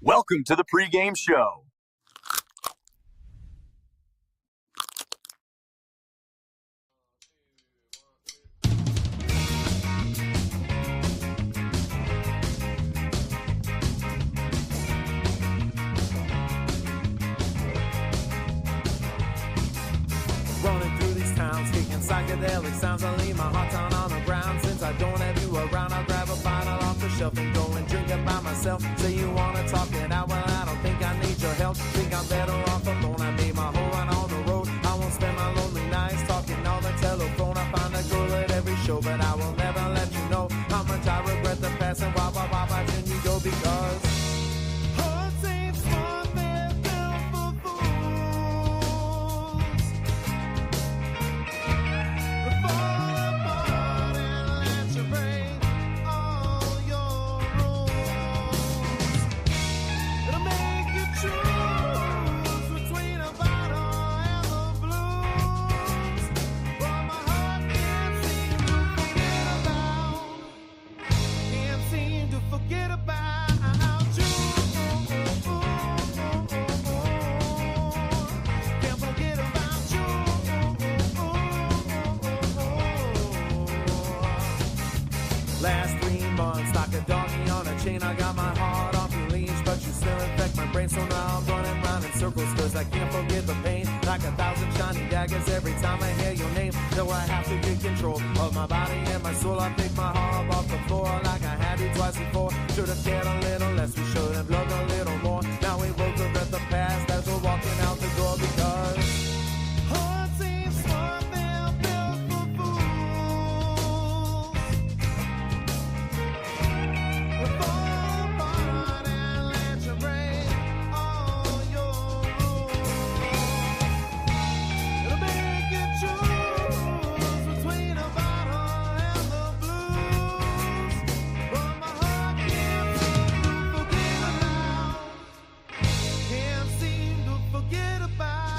Welcome to the pregame show. Running through these towns, kicking psychedelic sounds. I leave my heart down on the ground. Since I don't have you around, I'll grab a bottle off the shelf and go and drink it by myself. Say you wanna talk it out, well I don't think I need your help. Think I'm better off alone. I made my whole run on the road. I won't spend my lonely nights talking on the telephone. I find a girl at every show, but I will never let you know how much I regret the past and why watching you go, because hearts ain't smart, they're built for fools. Fall apart and let you break all your rules. It'll make you choose between a bottle and the blues. But my heart can't seem to forget about you. Can't forget about you. Last 3 months, like a donkey on a chain, I got my heart off your leash, but you still infect my brain. So now I'm running round in circles, cause I can't forget the pain. Like 1,000 shiny daggers every time I hear your name. So I have to get control of my body and my soul. I pick my heart up off the floor like I had it twice before. Should have cared a little less, we should have loved a little more. Now we both regret the past as we're walking out the door, because hearts ain't smart, they're built for fools. Fall apart and let you break all your rules. It'll make you choose between a bottle and the blues. But my heart can't seem to forget about you. Can't forget about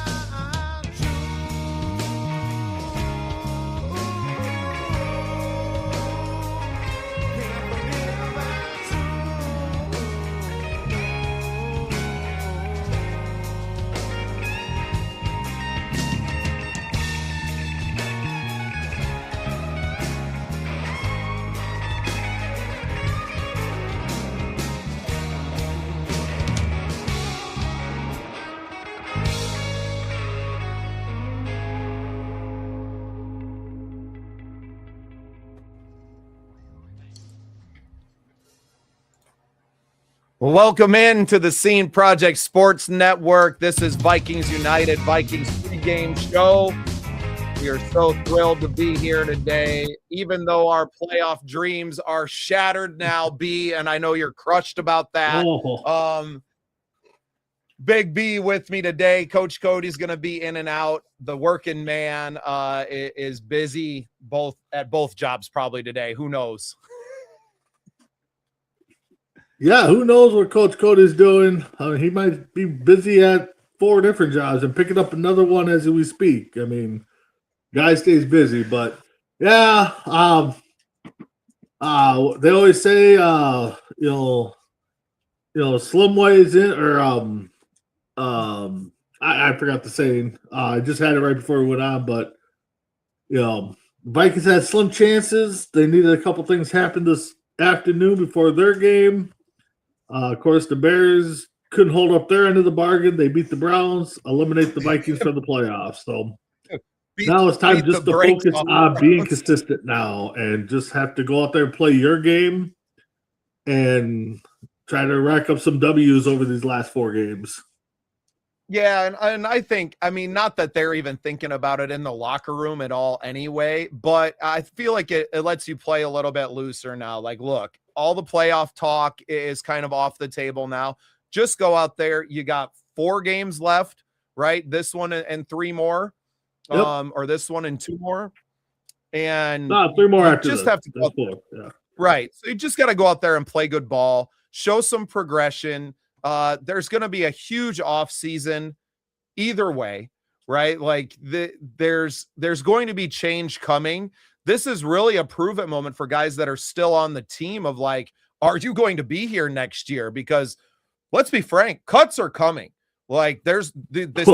Welcome in to the Scene Project Sports Network. This is Vikings United, Vikings pregame show. We are so thrilled to be here today, even though our playoff dreams are shattered now, B, and I know you're crushed about that. Big B with me today. Coach Cody's going to be in and out. The working man is busy at both jobs probably today. Who knows? Yeah, who knows what Coach Cody's doing? He might be busy at 4 different jobs and picking up another one as we speak. I mean, guy stays busy, but yeah, they always say, slim ways in, or I forgot the saying. I just had it right before we went on, but Vikings had slim chances. They needed a couple things happen this afternoon before their game. Of course, the Bears couldn't hold up their end of the bargain. They beat the Browns, eliminate the Vikings from the playoffs. So now it's time just to focus on being consistent now and just have to go out there and play your game and try to rack up some W's over these last 4 games. Yeah, and I think, not that they're even thinking about it in the locker room at all anyway, but I feel like it lets you play a little bit looser now. Like, look, all the playoff talk is kind of off the table now. Just go out there. You got 4 games left, right? This one and 3 more, or this one and 2 more. And 3 more after just this. have to go. 4, yeah. Right. So you just got to go out there and play good ball, show some progression. There's going to be a huge off season either way, right? Like there's going to be change coming. This is really a prove-it moment for guys that are still on the team of like, are you going to be here next year? Because let's be frank, cuts are coming. Like this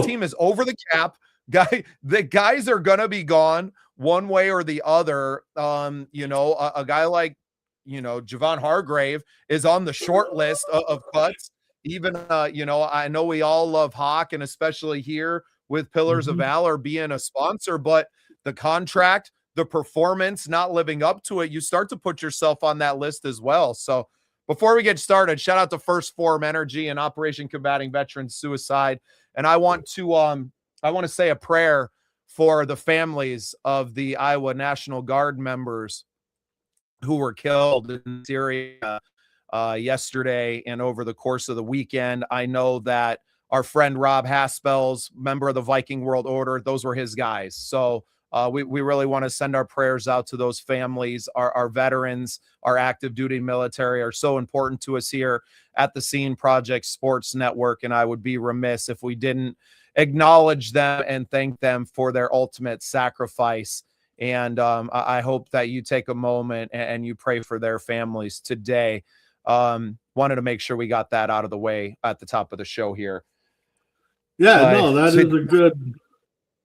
team is over the cap. The guys are going to be gone one way or the other. A guy like, Javon Hargrave is on the short list of cuts. Even, I know we all love Hawk, and especially here with Pillars of Valor being a sponsor, but the contract, the performance, not living up to it, you start to put yourself on that list as well. So before we get started, shout out to First Form Energy and Operation Combating Veteran Suicide. And I want to say a prayer for the families of the Iowa National Guard members who were killed in Syria yesterday and over the course of the weekend. I know that our friend Rob Haspel's member of the Viking World Order, those were his guys. So we really want to send our prayers out to those families. Our veterans, our active duty military are so important to us here at the Scene Project Sports Network, and I would be remiss if we didn't acknowledge them and thank them for their ultimate sacrifice. And I hope that you take a moment and you pray for their families today. Wanted to make sure we got that out of the way at the top of the show here. Yeah, no, that is a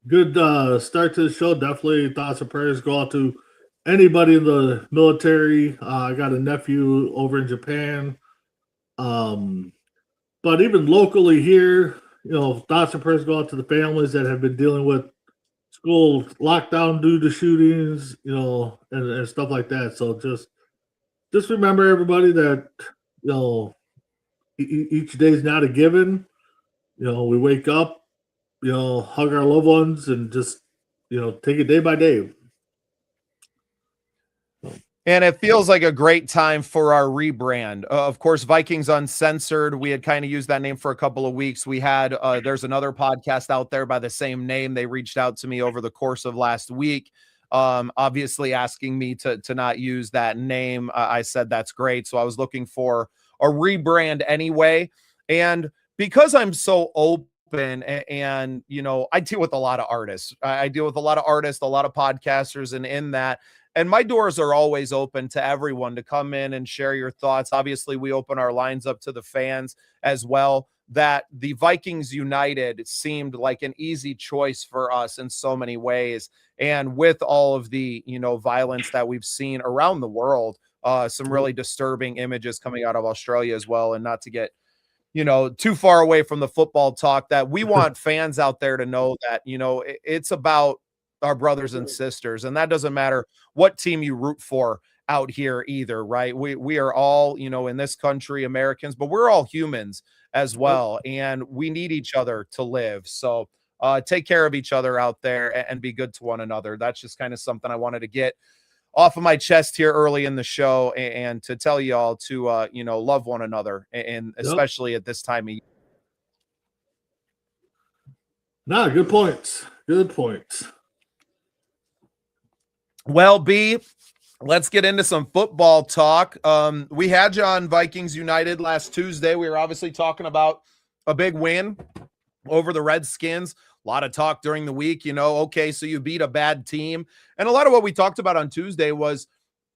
good start to the show. Definitely thoughts and prayers go out to anybody in the military. I got a nephew over in Japan. But even locally here, thoughts and prayers go out to the families that have been dealing with school lockdown due to shootings, and stuff like that. So just remember, everybody, that, each day is not a given. We wake up, hug our loved ones, and just, take it day by day. And it feels like a great time for our rebrand. Of course, Vikings Uncensored, we had kind of used that name for a couple of weeks. We had, there's another podcast out there by the same name. They reached out to me over the course of last week, obviously asking me to not use that name. I said, that's great. So I was looking for a rebrand anyway. And because I'm so open and I deal with a lot of artists. I deal with a lot of artists, a lot of podcasters, and in that, and my doors are always open to everyone to come in and share your thoughts. Obviously, we open our lines up to the fans as well. That the Vikings United seemed like an easy choice for us in so many ways. And with all of the, violence that we've seen around the world, some really disturbing images coming out of Australia as well. And not to get, too far away from the football talk, that we want fans out there to know that, it's about our brothers and sisters, and that doesn't matter what team you root for out here either, right? We are all, in this country, Americans, but we're all humans as well, and we need each other to live. So take care of each other out there and be good to one another. That's just kind of something I wanted to get off of my chest here early in the show, and to tell you all to love one another, and especially at this time of year. Nah, good points. Good points. Well, B, let's get into some football talk. We had you on Vikings United last Tuesday. We were obviously talking about a big win over the Redskins. A lot of talk during the week, okay, so you beat a bad team. And a lot of what we talked about on Tuesday was,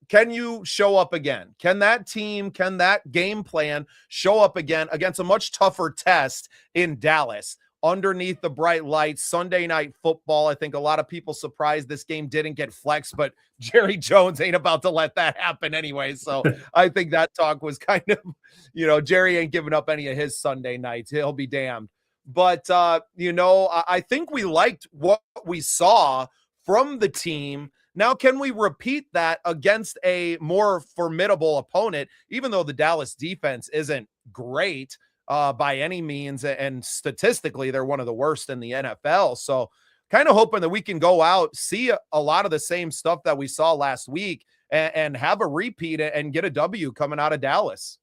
can you show up again? Can that team, can that game plan show up again against a much tougher test in Dallas? Underneath the bright lights, Sunday Night Football. I think a lot of people surprised this game didn't get flexed, but Jerry Jones ain't about to let that happen anyway. So I think that talk was kind of, Jerry ain't giving up any of his Sunday nights. He'll be damned. But, I think we liked what we saw from the team. Now, can we repeat that against a more formidable opponent, even though the Dallas defense isn't great by any means, and statistically they're one of the worst in the NFL. So kind of hoping that we can go out, see a lot of the same stuff that we saw last week, and have a repeat and get a W coming out of Dallas.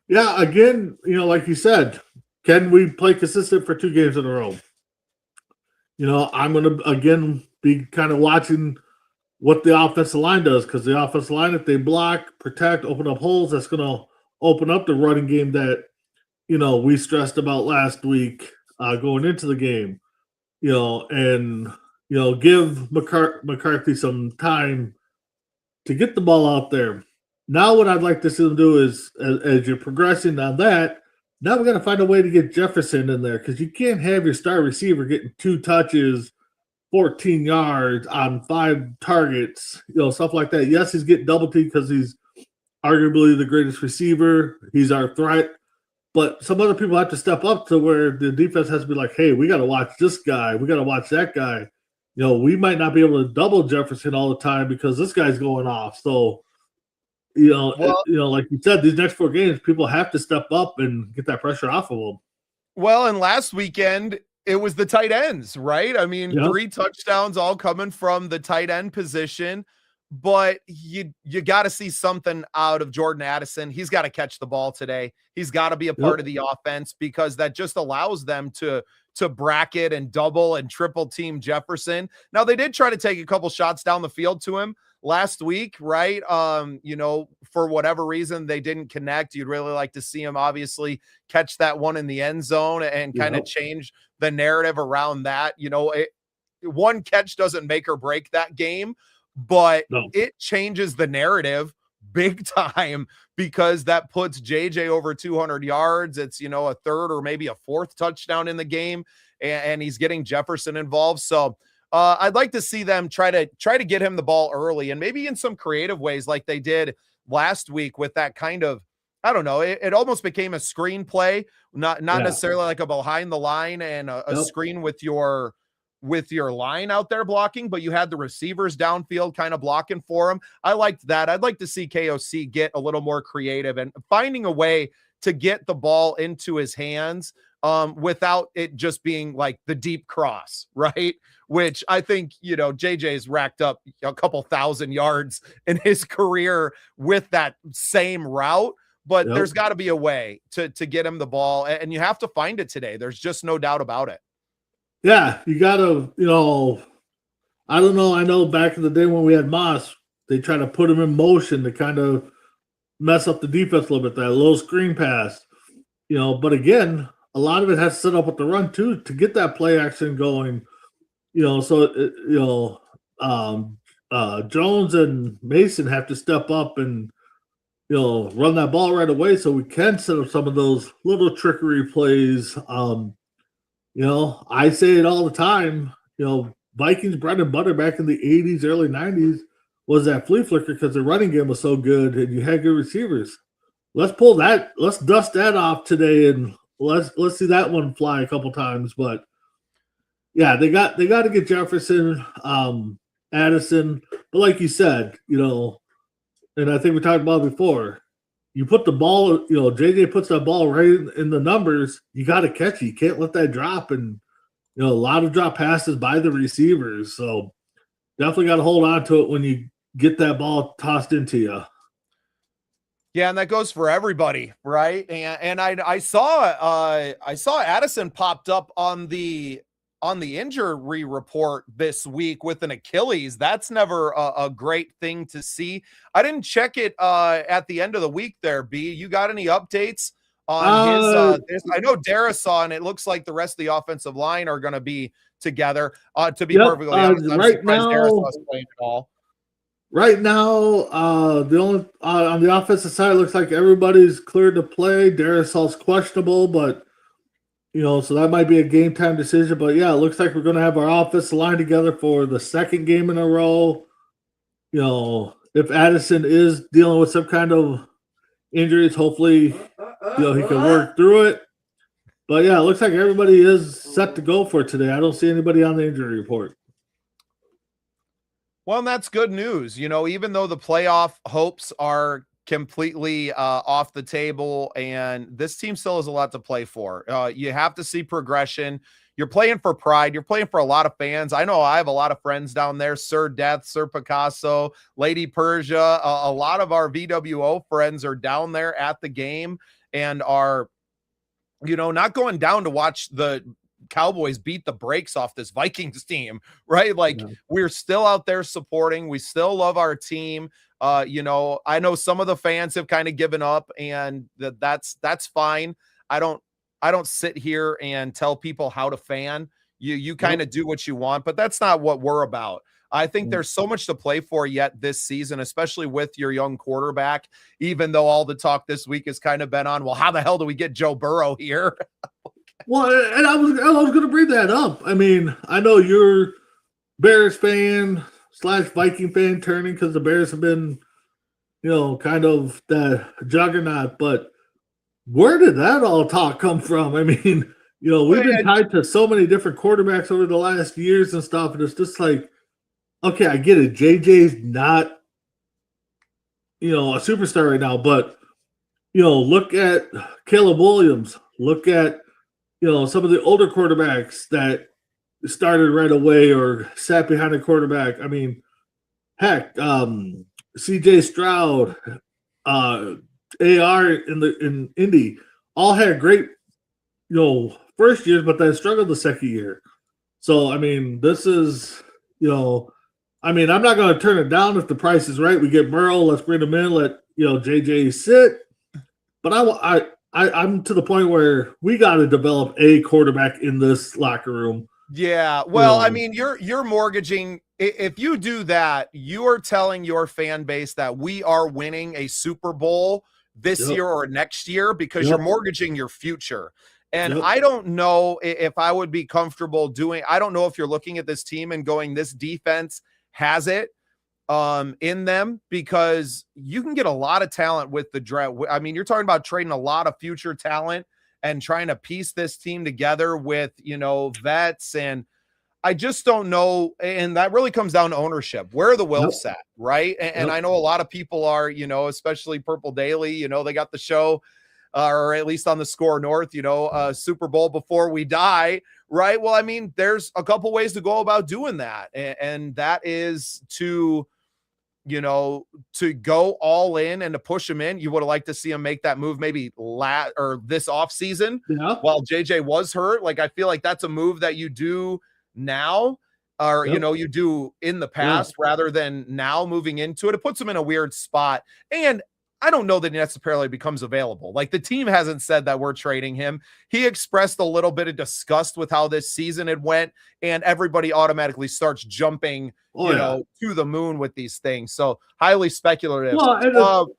Yeah, again, like you said, can we play consistent for 2 games in a row? I'm going to, again, be kind of watching what the offensive line does, because the offensive line, if they block, protect, open up holes, that's going to open up the running game that, we stressed about last week going into the game, and, give McCarthy some time to get the ball out there. Now what I'd like to see them do is, as you're progressing on that, now we got to find a way to get Jefferson in there because you can't have your star receiver getting 2 touches, 14 yards on 5 targets, stuff like that. Yes, he's getting double teamed because he's arguably the greatest receiver. He's our threat. But some other people have to step up to where the defense has to be like, hey, we got to watch this guy. We got to watch that guy. We might not be able to double Jefferson all the time because this guy's going off. So, like you said, these next 4 games, people have to step up and get that pressure off of them. Well, and last weekend, it was the tight ends, right? I mean, 3 touchdowns all coming from the tight end position. But you got to see something out of Jordan Addison. He's got to catch the ball today. He's got to be a part of the offense because that just allows them to bracket and double and triple team Jefferson. Now, they did try to take a couple shots down the field to him last week, right? For whatever reason, they didn't connect. You'd really like to see him obviously catch that one in the end zone and kind of change the narrative around that. One catch doesn't make or break that game, but it changes the narrative big time because that puts JJ over 200 yards. It's, a third or maybe a 4th touchdown in the game, and he's getting Jefferson involved. So I'd like to see them try to get him the ball early and maybe in some creative ways like they did last week with that kind of, I don't know, it almost became a screenplay, not necessarily like a behind the line and a screen with your line out there blocking, but you had the receivers downfield kind of blocking for him. I liked that. I'd like to see KOC get a little more creative and finding a way to get the ball into his hands without it just being like the deep cross, right? Which I think, JJ's racked up a couple thousand yards in his career with that same route, but there's got to be a way to get him the ball, and you have to find it today. There's just no doubt about it. Yeah, you got to, I don't know. I know back in the day when we had Moss, they try to put him in motion to kind of mess up the defense a little bit, that little screen pass, but again, a lot of it has to set up with the run too, to get that play action going, so, Jones and Mason have to step up and, run that ball right away so we can set up some of those little trickery plays. I say it all the time, Vikings bread and butter back in the 80s, early 90s was that flea flicker because the running game was so good and you had good receivers. Let's pull that. Let's dust that off today and let's see that one fly a couple times. But yeah, they got to get Jefferson, Addison. But like you said, and I think we talked about it before, you put the ball, JJ puts that ball right in the numbers, you got to catch it. You can't let that drop. And, a lot of drop passes by the receivers. So definitely got to hold on to it when you get that ball tossed into you. Yeah, and that goes for everybody, right? And I saw Addison popped up on the injury report this week with an Achilles. That's never a great thing to see. I didn't check it at the end of the week there, B. You got any updates on his? I know Dara saw, and it looks like the rest of the offensive line are going to be together. To be perfectly honest, I'm right surprised now, Dara saw's playing at all. Right now, the only on the offensive side, it looks like everybody's cleared to play. Darisaul's questionable, but so that might be a game time decision. But yeah, it looks like we're going to have our offensive line together for the second game in a row. If Addison is dealing with some kind of injuries, hopefully, he can work through it. But yeah, it looks like everybody is set to go for today. I don't see anybody on the injury report. Well, and that's good news. Even though the playoff hopes are completely off the table, and this team still has a lot to play for. You have to see progression. You're playing for pride. You're playing for a lot of fans. I know I have a lot of friends down there, Sir Death, Sir Picasso, Lady Persia. A lot of our VWO friends are down there at the game and are, not going down to watch the Cowboys beat the brakes off this Vikings team, right? Like we're still out there supporting. We still love our team. I know some of the fans have kind of given up, and that's fine. I don't sit here and tell people how to fan. You kind of do what you want, but that's not what we're about. I think there's so much to play for yet this season, especially with your young quarterback, even though all the talk this week has kind of been on, well, how the hell do we get Joe Burrow here? Well, and I was going to bring that up. I mean, I know you're Bears fan / Viking fan turning because the Bears have been, kind of the juggernaut, but where did that all talk come from? I mean, we've been tied to so many different quarterbacks over the last years and stuff, and it's just like, okay, I get it. JJ's not, a superstar right now, but, look at Caleb Williams. Look at, some of the older quarterbacks that started right away or sat behind a quarterback. I mean, heck, CJ Stroud, AR in Indy, all had great, first years, but then struggled the second year. So, I mean, this is, I'm not going to turn it down if the price is right. We get Merle, let's bring him in, let JJ sit. But I'm to the point where we got to develop a quarterback in this locker room. Yeah, well, I mean, you're mortgaging. If you do that, you are telling your fan base that we are winning a Super Bowl this year or next year because you're mortgaging your future. And I don't know if I would be comfortable doing. I don't know if you're looking at this team and going, this defense has it in them, because you can get a lot of talent with the draft. I mean, you're talking about trading a lot of future talent and trying to piece this team together with, vets. And I just don't know. And that really comes down to ownership. Where are the Wilfs at? Right. And I know a lot of people are, especially Purple Daily, they got the show, or at least on the Score North, Super Bowl before we die. Right. Well, I mean, there's a couple ways to go about doing that. And that is to go all in and to push him in. You would have liked to see him make that move maybe this offseason while JJ was hurt. Like, I feel like that's a move that you do now, or, you do in the past rather than now moving into it. It puts him in a weird spot. And I don't know that he necessarily becomes available. Like, the team hasn't said that we're trading him. He expressed a little bit of disgust with how this season had went, and everybody automatically starts jumping, to the moon with these things. So highly speculative. Well,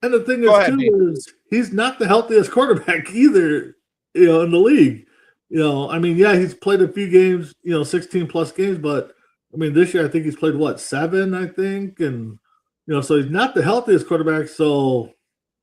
and the thing is, he's not the healthiest quarterback either, in the league. I mean, he's played a few games, 16 plus games, but I mean, this year I think he's played 7, I think, and so he's not the healthiest quarterback. So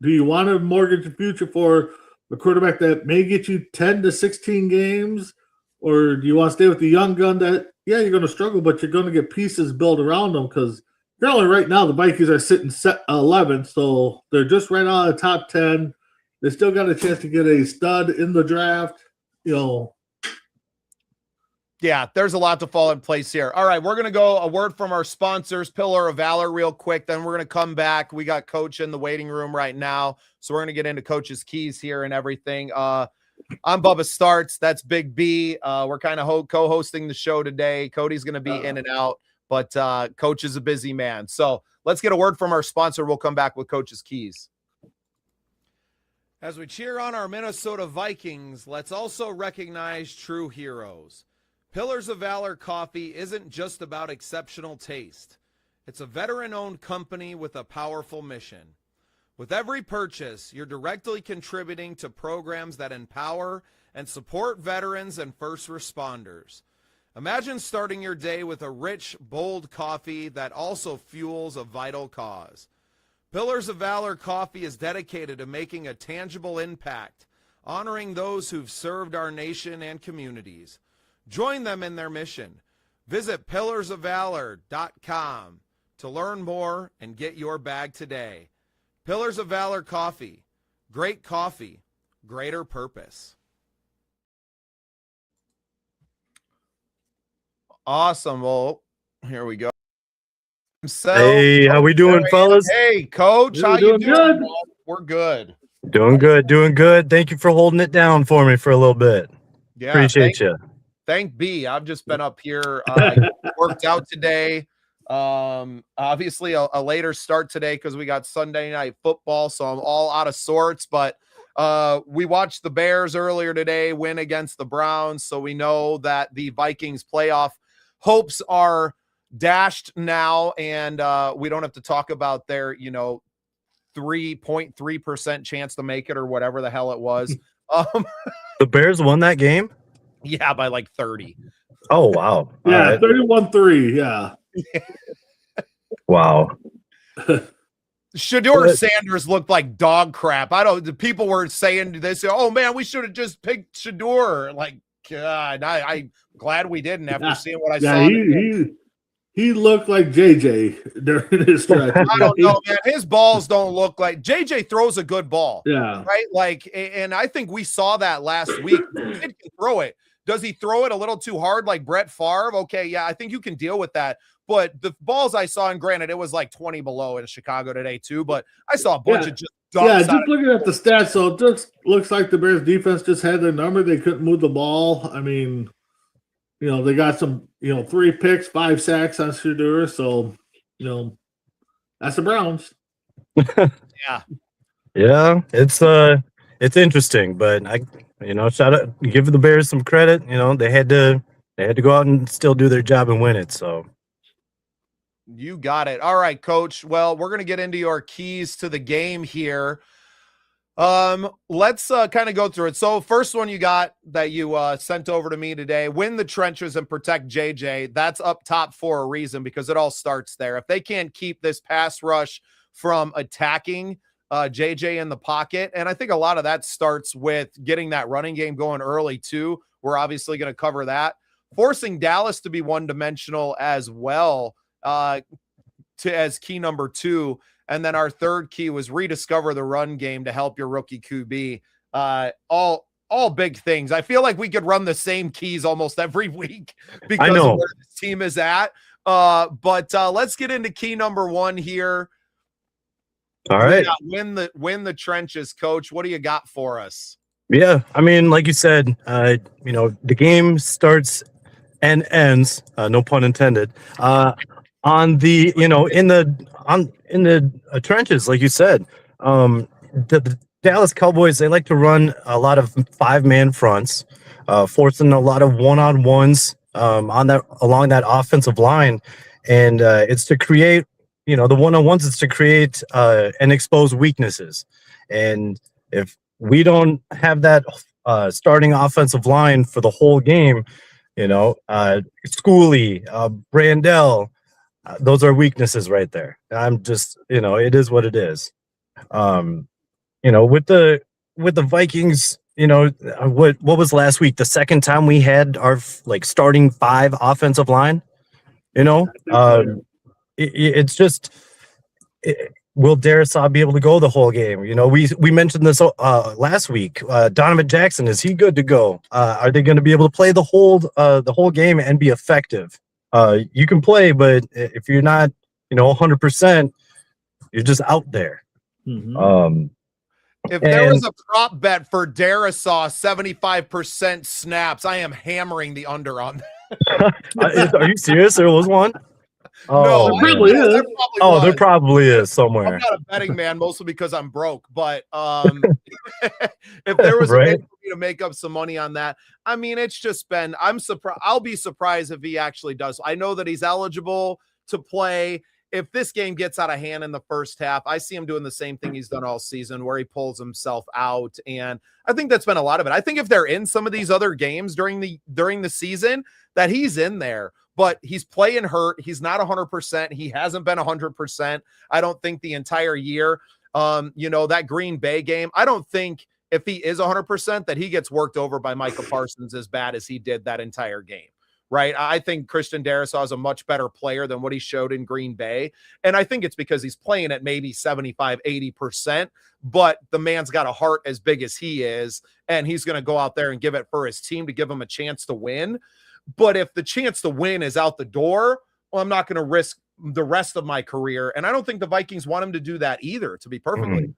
do you want to mortgage the future for a quarterback that may get you 10 to 16 games? Or do you want to stay with the young gun that, you're going to struggle, but you're going to get pieces built around them? Because currently right now the Vikings are sitting 11, so they're just right out of the top 10. They still got a chance to get a stud in the draft. Yeah, there's a lot to fall in place here. All right, we're going to go a word from our sponsors, Pillar of Valor, real quick. Then we're going to come back. We got Coach in the waiting room right now, so we're going to get into Coach's keys here and everything. I'm Bubba Startz. That's Big B. We're kind of co-hosting the show today. Cody's going to be in and out, but Coach is a busy man. So let's get a word from our sponsor. We'll come back with Coach's keys. As we cheer on our Minnesota Vikings, let's also recognize true heroes. Pillars of Valor Coffee isn't just about exceptional taste. It's a veteran-owned company with a powerful mission. With every purchase, you're directly contributing to programs that empower and support veterans and first responders. Imagine starting your day with a rich, bold coffee that also fuels a vital cause. Pillars of Valor Coffee is dedicated to making a tangible impact, honoring those who've served our nation and communities. Join them in their mission. Visit pillarsofvalor.com to learn more and get your bag today. Pillars of Valor Coffee. Great coffee, greater purpose. Awesome. Well, here we go. So, hey, how we doing, fellas? Hey, Coach, how you doing? Good. We're good. Doing good. Thank you for holding it down for me for a little bit. Yeah, appreciate you. Thank B. I've just been up here, worked out today. Obviously a later start today because we got Sunday night football, so I'm all out of sorts, but We watched the Bears earlier today win against the Browns, so we know that the Vikings playoff hopes are dashed now, and we don't have to talk about their 3.3% chance to make it or whatever the hell it was. The Bears won that game? Yeah, by like 30. Oh, wow. Yeah, 31-3, yeah. Wow. Shador Sanders looked like dog crap. The people were saying this, oh man, we should have just picked Shador. Like, God, I'm glad we didn't after seeing what I saw. He looked like JJ during his stretch. I don't know, man. His balls don't look like JJ throws a good ball. Yeah. Right. Like, and I think we saw that last week. He can throw it. Does he throw it a little too hard like Brett Favre? Okay. Yeah. I think you can deal with that. But the balls I saw, and granted, it was like 20 below in Chicago today too, but I saw a bunch of just dumps. Yeah, just looking at the stats, so it just looks like the Bears defense just had their number. They couldn't move the ball. I mean, they got some, 3 picks, 5 sacks on Shador. So, that's the Browns. Yeah. Yeah, it's interesting, but shout out, give the Bears some credit. They had to go out and still do their job and win it. So. You got it. All right, Coach. Well, we're going to get into your keys to the game here. Let's kind of go through it. So first one you got that you sent over to me today, win the trenches and protect JJ. That's up top for a reason, because it all starts there. If they can't keep this pass rush from attacking JJ in the pocket, and I think a lot of that starts with getting that running game going early too. We're obviously going to cover that. Forcing Dallas to be one-dimensional as well. As key number 2, and then our third key was rediscover the run game to help your rookie QB. All big things. I feel like we could run the same keys almost every week because of where this team is at. But let's get into key number 1 here. All right, win the trenches, Coach. What do you got for us? Yeah, I mean, like you said, the game starts and ends. No pun intended. On the in the trenches, like you said, the Dallas Cowboys, they like to run a lot of 5-man fronts, forcing a lot of one-on-ones along that offensive line, and it's to create the one-on-ones. It's to create and expose weaknesses, and if we don't have that starting offensive line for the whole game, Schooley, Brandell. Those are weaknesses right there. I'm just, it is what it is. With the Vikings, what was last week? The second time we had our starting 5 offensive line. It's just, will Darisaw be able to go the whole game? We mentioned this last week. Donovan Jackson, is he good to go? Are they going to be able to play the whole game and be effective? You can play, but if you're not, 100%, you're just out there. Mm-hmm. If there was a prop bet for Darisaw 75% snaps, I am hammering the under on that. Are you serious? There was one? No, there probably is. There probably is somewhere. I'm not a betting man, mostly because I'm broke. But if there was a way for me to make up some money on that, I mean, it's just been. I'm surprised. I'll be surprised if he actually does. I know that he's eligible to play. If this game gets out of hand in the first half, I see him doing the same thing he's done all season, where he pulls himself out, and I think that's been a lot of it. I think if they're in some of these other games during the season, that he's in there. But he's playing hurt. He's not 100%. He hasn't been 100%. I don't think the entire year. That Green Bay game, I don't think if he is 100% that he gets worked over by Micah Parsons as bad as he did that entire game, right? I think Christian Darisaw is a much better player than what he showed in Green Bay. And I think it's because he's playing at maybe 75, 80%, but the man's got a heart as big as he is, and he's going to go out there and give it for his team to give him a chance to win. But if the chance to win is out the door, well, I'm not going to risk the rest of my career. And I don't think the Vikings want him to do that either, to be perfectly.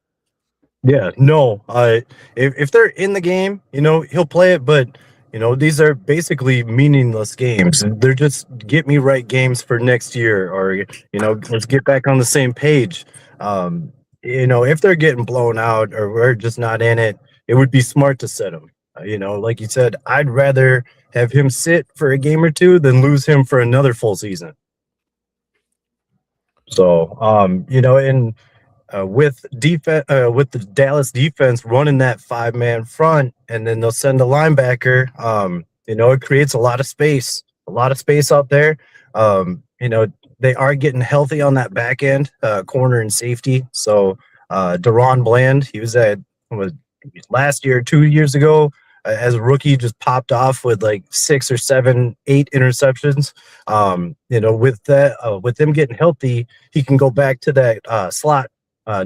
Yeah, no. If they're in the game, he'll play it. But, these are basically meaningless games. They're just get me right games for next year, or, let's get back on the same page. If they're getting blown out or we're just not in it, it would be smart to sit him. Like you said, I'd rather have him sit for a game or two than lose him for another full season. So, and with defense, with the Dallas defense running that 5-man front, and then they'll send a linebacker. It creates a lot of space out there. They are getting healthy on that back end, corner and safety. So, Deron Bland, he was last year, 2 years ago, as a rookie, just popped off with like 6 or 7, 8 interceptions. With them getting healthy, he can go back to that slot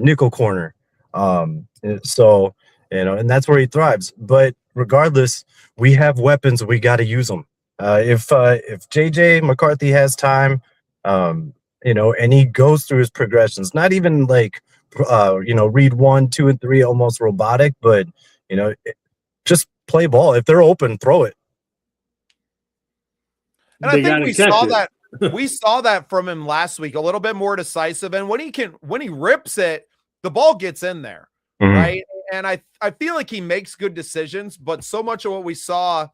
nickel corner. And that's where he thrives. But regardless, we have weapons. We got to use them. If JJ McCarthy has time, and he goes through his progressions, not even like, read 1, 2, and 3, almost robotic, but just play ball. If they're open, throw it. And I think we saw that from him last week, a little bit more decisive. And when he rips it, the ball gets in there, right? And I feel like he makes good decisions, but so much of what we saw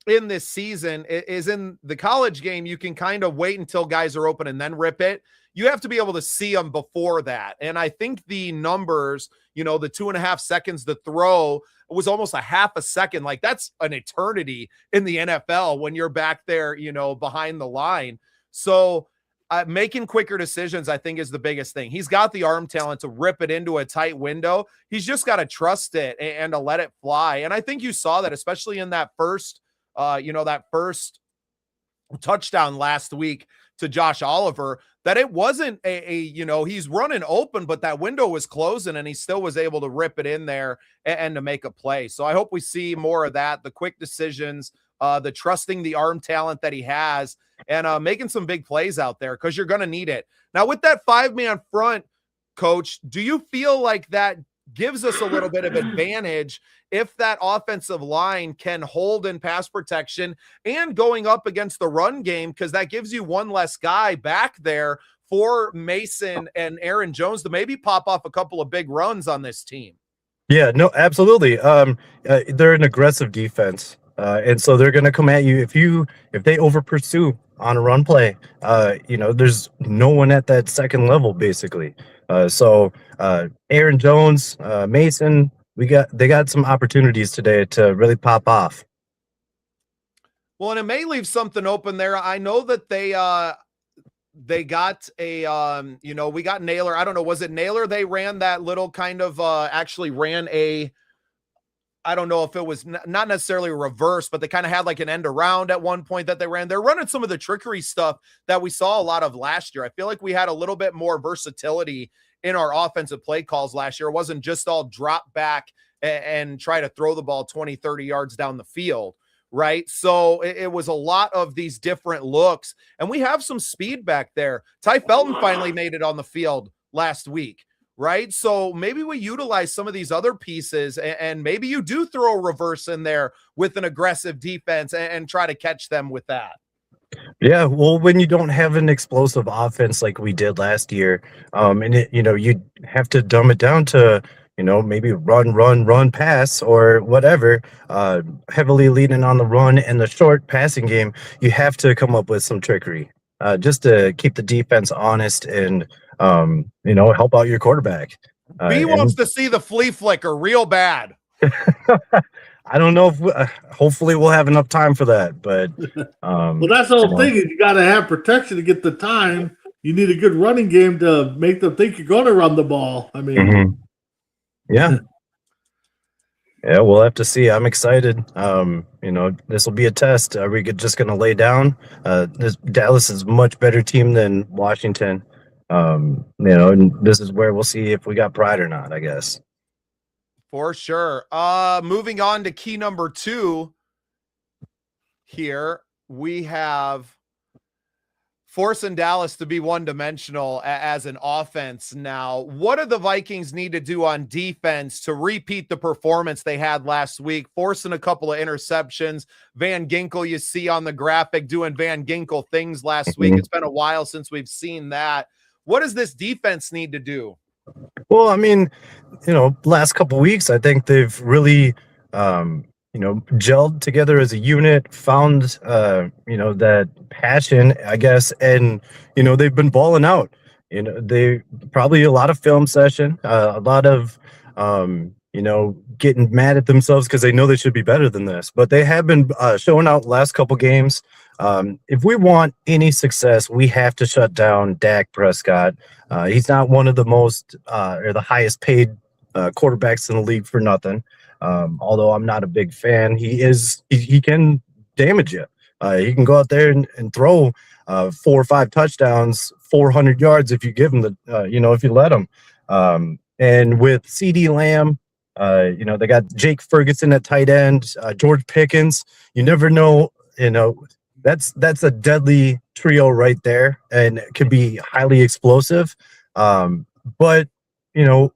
in this season is in the college game. You can kind of wait until guys are open and then rip it. You have to be able to see them before that. And I think the numbers, the 2.5 seconds to throw was almost a half a second. Like, that's an eternity in the NFL when you're back there, behind the line. So making quicker decisions, I think, is the biggest thing. He's got the arm talent to rip it into a tight window. He's just got to trust it and to let it fly. And I think you saw that, especially in that first touchdown last week to Josh Oliver, that it wasn't he's running open, but that window was closing and he still was able to rip it in there and to make a play. So I hope we see more of that, the quick decisions, the trusting the arm talent that he has, and making some big plays out there, because you're going to need it. Now, with that 5-man front, Coach, do you feel like that gives us a little bit of advantage if that offensive line can hold in pass protection and going up against the run game, because that gives you one less guy back there for Mason and Aaron Jones to maybe pop off a couple of big runs on this team? Yeah, no, absolutely. They're an aggressive defense. And so they're going to come at you if they over pursue on a run play. There's no one at that second level, basically. So Aaron Jones, Mason, they got some opportunities today to really pop off. Well, and it may leave something open there. I know that they got we got Naylor. I don't know. Was it Naylor? They ran that little kind of actually ran a, I don't know if it was not necessarily a reverse, but they kind of had like an end around at one point that they ran. They're running some of the trickery stuff that we saw a lot of last year. I feel like we had a little bit more versatility in our offensive play calls last year. It wasn't just all drop back and try to throw the ball 20, 30 yards down the field, right? So it was a lot of these different looks, and we have some speed back there. Ty Felton finally made it on the field last week, right? So maybe we utilize some of these other pieces, and maybe you do throw a reverse in there with an aggressive defense and try to catch them with that. Yeah, well, when you don't have an explosive offense like we did last year, you have to dumb it down to, maybe run, pass, or whatever, heavily leaning on the run and the short passing game. You have to come up with some trickery just to keep the defense honest and, help out your quarterback. B wants to see the flea flicker real bad. I don't know if hopefully we'll have enough time for that, but well, that's the whole thing. You got to have protection to get the time. You need a good running game to make them think you're going to run the ball. I mean, yeah, we'll have to see. I'm excited. This will be a test. Are we just going to lay down? Dallas is a much better team than Washington. And this is where we'll see if we got pride or not, I guess. For sure. Moving on to key number 2 here, we have forcing Dallas to be one-dimensional as an offense. Now, what do the Vikings need to do on defense to repeat the performance they had last week, forcing a couple of interceptions? Van Ginkel, you see on the graphic, doing Van Ginkel things last week. It's been a while since we've seen that. What does this defense need to do? Well, I mean, last couple weeks, I think they've really, gelled together as a unit, found, that passion, I guess, and, they've been balling out. They probably a lot of film session, a lot of, getting mad at themselves because they know they should be better than this, but they have been showing out last couple games. If we want any success, we have to shut down Dak Prescott. He's not one of the most or the highest paid quarterbacks in the league for nothing. Although I'm not a big fan, he can damage you. He can go out there and throw 4 or 5 touchdowns, 400 yards if you give him if you let him. And with CeeDee Lamb, they got Jake Ferguson at tight end, George Pickens. You never know, that's a deadly trio right there, and it can be highly explosive. But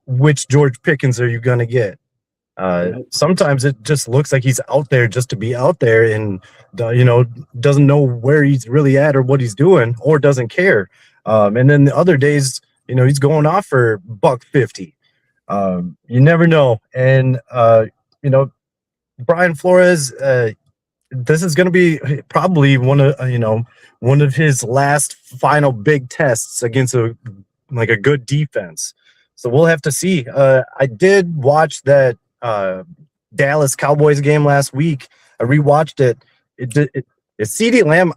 which George Pickens are you going to get? Sometimes it just looks like he's out there just to be out there and, doesn't know where he's really at or what he's doing or doesn't care. And then the other days, he's going off for $150. You never know. And, Brian Flores, this is going to be probably one of his last final big tests against a good defense. So we'll have to see. I did watch that Dallas Cowboys game last week. I rewatched it. Is CeeDee Lamb,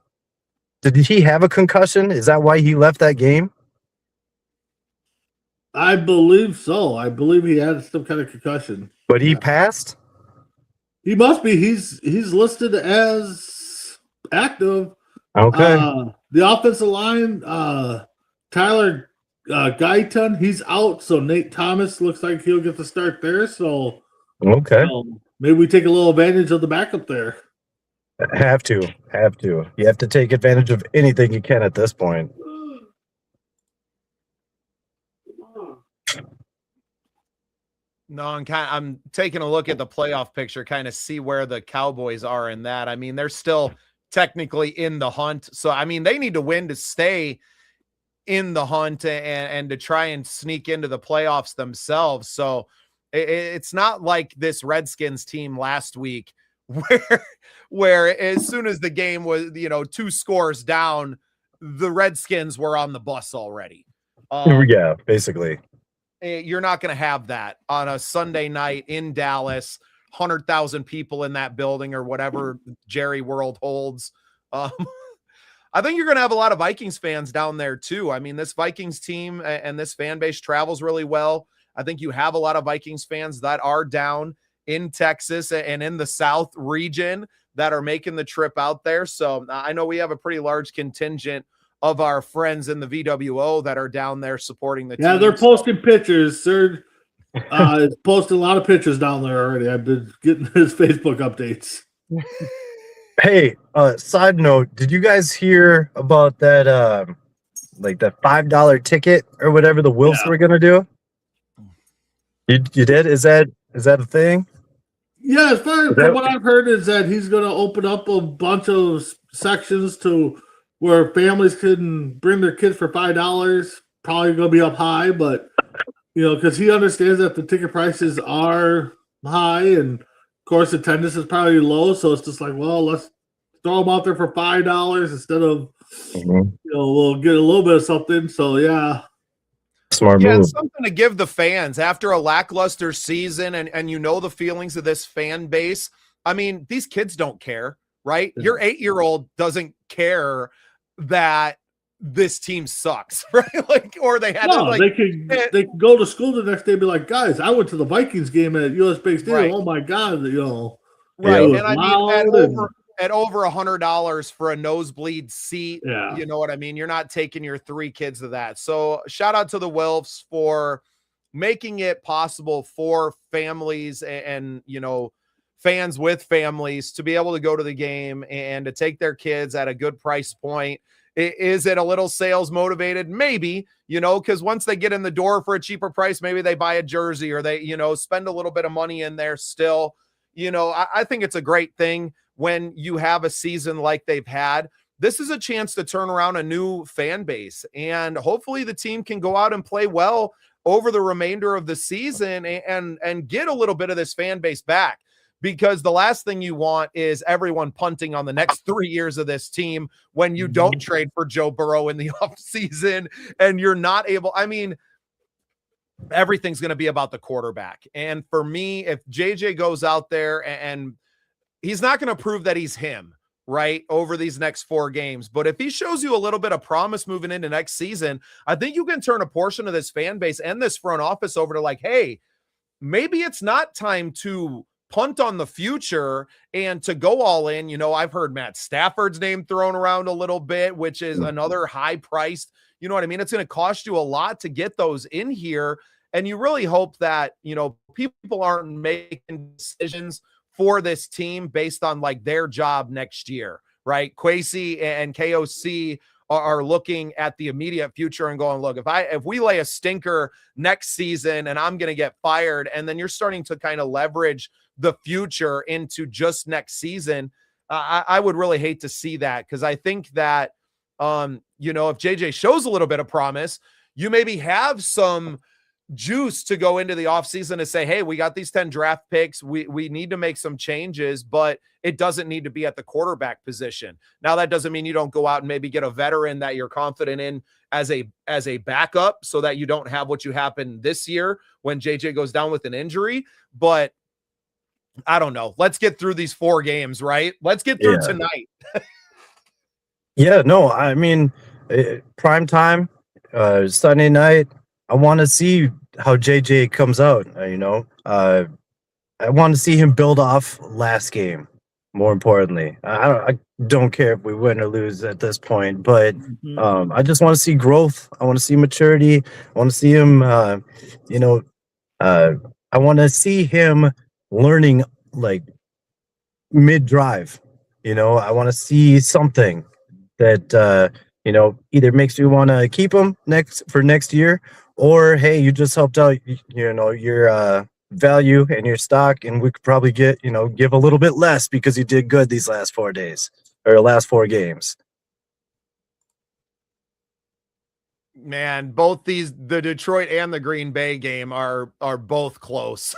did he have a concussion? Is that why he left that game? I believe so. I believe he had some kind of concussion. But he passed? He must be. He's listed as active. Okay. The offensive line, Tyler Guyton, he's out. So Nate Thomas looks like he'll get the start there. So okay. Maybe we take a little advantage of the backup there. Have to. You have to take advantage of anything you can at this point. No, I'm taking a look at the playoff picture, kind of see where the Cowboys are in that. I mean, they're still technically in the hunt. So, I mean, they need to win to stay in the hunt and to try and sneak into the playoffs themselves. So it's not like this Redskins team last week where as soon as the game was, 2 scores down, the Redskins were on the bus already. Yeah, basically. You're not going to have that on a Sunday night in Dallas, 100,000 people in that building or whatever Jerry World holds. I think you're going to have a lot of Vikings fans down there too. I mean, this Vikings team and this fan base travels really well. I think you have a lot of Vikings fans that are down in Texas and in the South region that are making the trip out there. So I know we have a pretty large contingent of our friends in the VWO that are down there supporting the team. Yeah, they're posting pictures. They're posting a lot of pictures down there already. I've been getting his Facebook updates. Hey, side note, did you guys hear about that the $5 ticket or whatever the Wilfs were gonna do? You did? Is that a thing? Yeah, as far as from what I've heard is that he's gonna open up a bunch of sections to where families can bring their kids for $5, probably going to be up high, but, because he understands that the ticket prices are high and, of course, attendance is probably low, so it's just like, well, let's throw them out there for $5 instead of, we'll get a little bit of something. So, yeah. Smart move. It's something to give the fans after a lackluster season and the feelings of this fan base. I mean, these kids don't care, right? Your 8-year-old doesn't care that this team sucks, right? Or they had they could go to school the next day and be like, guys, I went to the Vikings game at US Bank Stadium. Right. Oh my God, right. And I mean at over $100 for a nosebleed seat, you know what I mean? You're not taking your 3 kids to that. So shout out to the Wilfs for making it possible for families and fans with families to be able to go to the game and to take their kids at a good price point. Is it a little sales motivated? Maybe, because once they get in the door for a cheaper price, maybe they buy a jersey or they, spend a little bit of money in there still. I think it's a great thing when you have a season like they've had. This is a chance to turn around a new fan base, and hopefully the team can go out and play well over the remainder of the season and get a little bit of this fan base back. Because the last thing you want is everyone punting on the next 3 years of this team when you don't trade for Joe Burrow in the offseason and you're not able. I mean, everything's going to be about the quarterback. And for me, if JJ goes out there and he's not going to prove that he's him, right, over these next 4 games. But if he shows you a little bit of promise moving into next season, I think you can turn a portion of this fan base and this front office over to like, hey, maybe it's not time to punt on the future and to go all in. You know, I've heard Matt Stafford's name thrown around a little bit, which is another high priced, you know what I mean? It's going to cost you a lot to get those in here. And you really hope that, you know, people aren't making decisions for this team based on like their job next year, right? Kwesi and KOC are looking at the immediate future and going, look, if we lay a stinker next season and I'm going to get fired, and then you're starting to kind of leverage the future into just next season, I would really hate to see that. Cause I think that, you know, if JJ shows a little bit of promise, you maybe have some juice to go into the offseason to say, hey, we got these 10 draft picks. We need to make some changes, but it doesn't need to be at the quarterback position. Now, that doesn't mean you don't go out and maybe get a veteran that you're confident in as a backup so that you don't have what you happened this year when JJ goes down with an injury. But I don't know. Let's get through these 4 games, right? Let's get through tonight. Yeah, no, I mean, prime time, Sunday night. I want to see how JJ comes out. You know, I want to see him build off last game. More importantly, I don't care if we win or lose at this point, but I just want to see growth. I want to see maturity. I want to see him. You know, I want to see him learning like mid-drive. You know, I want to see something that you know, either makes me want to keep him next year, or hey, you just helped out, you know, your value and your stock, and we could probably give a little bit less because you did good these last 4 days or last 4 games. Man, both the Detroit and the Green Bay game are both close.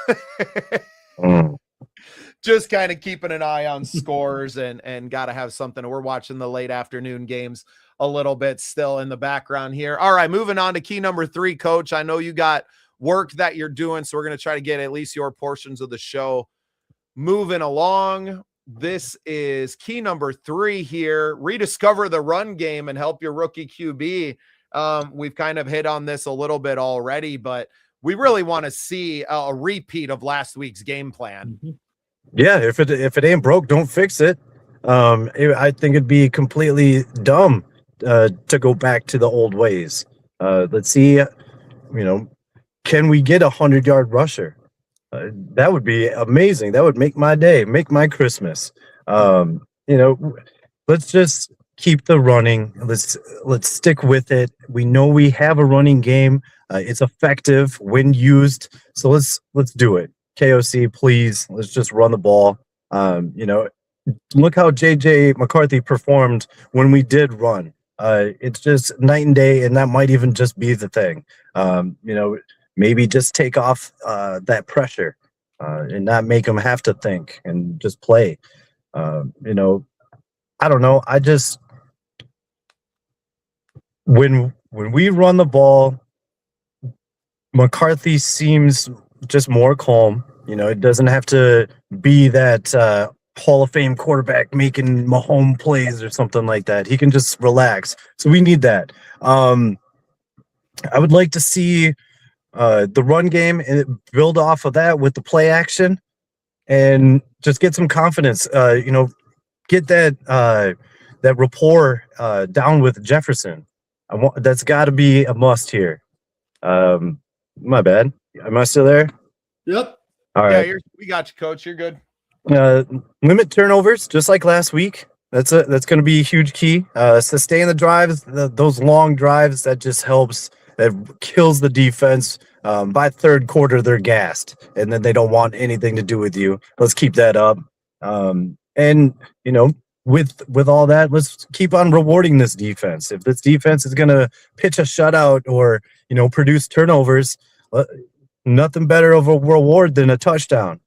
Just kind of keeping an eye on scores and got to have something. We're watching the late afternoon games a little bit still in the background here. All right, moving on to key number 3, Coach. I know you got work that you're doing, so we're going to try to get at least your portions of the show moving along. This is key number 3 here. Rediscover the run game and help your rookie QB. We've kind of hit on this a little bit already, but we really want to see a repeat of last week's game plan. Yeah, if it ain't broke, don't fix it. I think it'd be completely dumb to go back to the old ways. Let's see, you know, can we get 100-yard rusher? That would be amazing. That would make my day, make my Christmas. You know, let's just keep the running. Let's stick with it. We know we have a running game. It's effective when used. So let's do it. KOC, please. Let's just run the ball. You know, look how JJ McCarthy performed when we did run. It's just night and day, and that might even just be the thing. You know, maybe just take off that pressure and not make them have to think and just play. You know, I don't know. I just when we run the ball, McCarthy seems just more calm. You know, it doesn't have to be that Hall of Fame quarterback making Mahomes plays or something like that. He can just relax. So we need that. I would like to see the run game and build off of that with the play action and just get some confidence. You know, get that rapport down with Jefferson. That's got to be a must here. My bad. Am I still there? Yep. All right. Yeah, we got you, Coach. You're good. Limit turnovers, just like last week. That's going to be a huge key. Sustain the drives, those long drives. That just helps. That kills the defense. By third quarter, they're gassed, and then they don't want anything to do with you. Let's keep that up. And you know, with all that, let's keep on rewarding this defense. If this defense is going to pitch a shutout or, you know, produce turnovers, nothing better of a reward than a touchdown.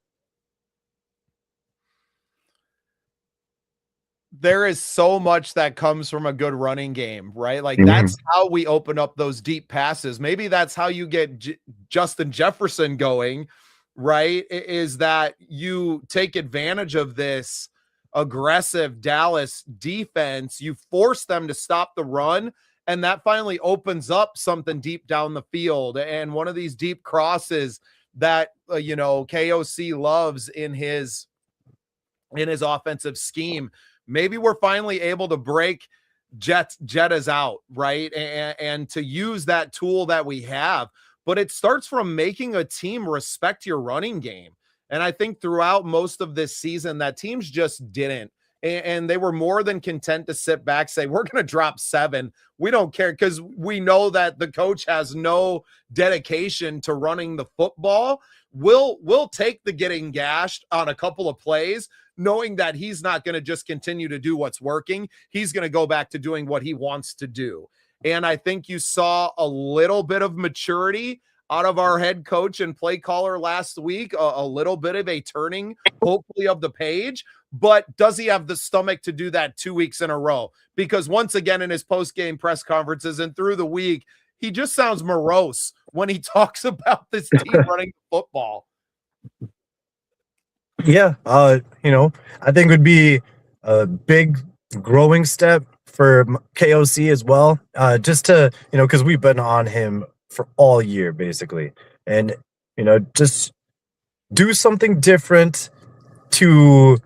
There is so much that comes from a good running game, right? Like that's how we open up those deep passes. Maybe that's how you get Justin Jefferson going, right? Is that you take advantage of this aggressive Dallas defense, you force them to stop the run, and that finally opens up something deep down the field. And one of these deep crosses that KOC loves in his offensive scheme. Maybe we're finally able to break Jetta's out, right? And to use that tool that we have. But it starts from making a team respect your running game. And I think throughout most of this season, that teams just didn't. And they were more than content to sit back, say, we're going to drop 7. We don't care, because we know that the coach has no dedication to running the football. We'll take the getting gashed on a couple of plays, knowing that he's not going to just continue to do what's working. He's going to go back to doing what he wants to do. And I think you saw a little bit of maturity out of our head coach and play caller last week, a little bit of a turning, hopefully, of the page. But does he have the stomach to do that 2 weeks in a row? Because once again, in his post-game press conferences and through the week, he just sounds morose when he talks about this team running football. Yeah, I think it would be a big growing step for KOC as well. Just to, because we've been on him for all year, basically. And, just do something different to,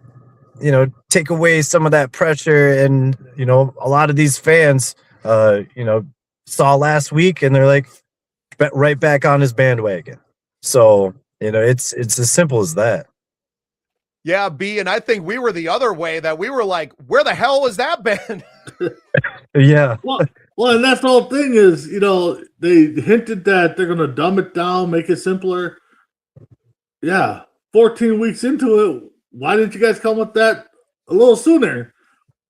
take away some of that pressure. And, a lot of these fans, saw last week and they're like, right back on his bandwagon. So, it's as simple as that. Yeah, B, and I think we were the other way, that we were like, where the hell has that been? Yeah. Well, and that's the whole thing is, they hinted that they're going to dumb it down, make it simpler. Yeah, 14 weeks into it, why didn't you guys come with that a little sooner?